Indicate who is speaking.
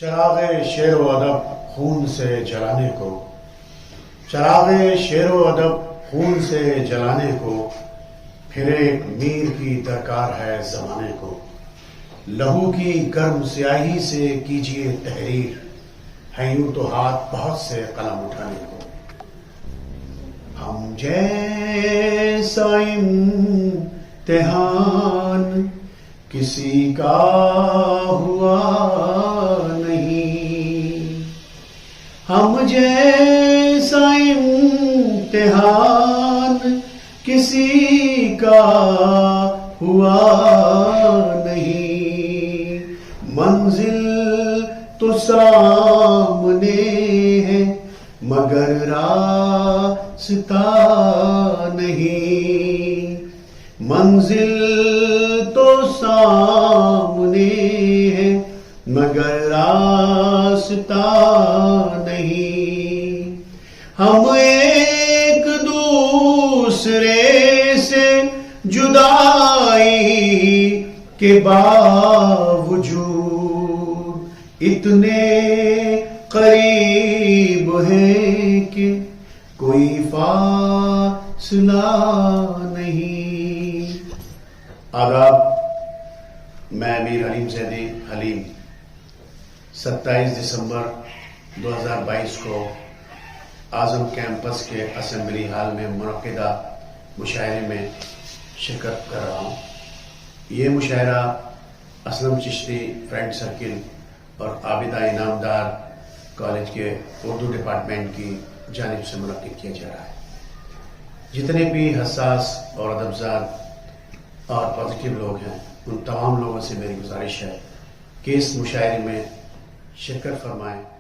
Speaker 1: چراغ شعر و ادب خون سے جلانے کو، چراغ شعر و ادب خون سے جلانے کو، پھر ایک میر کی درکار ہے زمانے کو۔ لہو کی گرم سیاہی سے کیجئے تحریر، ہے یوں تو ہاتھ بہت سے قلم اٹھانے کو۔ ہم جیسا امتحان کسی کا ہوا نہیں، ہم جیسا امتحان کسی کا ہوا نہیں، منزل تو سامنے ہے مگر راستہ نہیں، منزل تو سامنے ہے مگر راستہ نہیں، ہم ایک دوسرے سے جدائی کے باوجود اتنے قریب ہیں کہ کوئی فاصلہ نہیں۔ آداب، میں امیر حلیم زیدی حلیم 27 دسمبر 2022 کو اعظم کیمپس کے اسمبلی ہال میں منعقدہ مشاعرے میں شرکت کر رہا ہوں۔ یہ مشاعرہ اسلم چشتی فرینڈ سرکل اور عابدہ انعامدار کالج کے اردو ڈپارٹمنٹ کی جانب سے منعقد کیا جا رہا ہے۔ جتنے بھی حساس اور ادبزار اور پازیٹیو لوگ ہیں، ان تمام لوگوں سے میری گزارش ہے کہ اس مشاعرے میں شرکت فرمائیں۔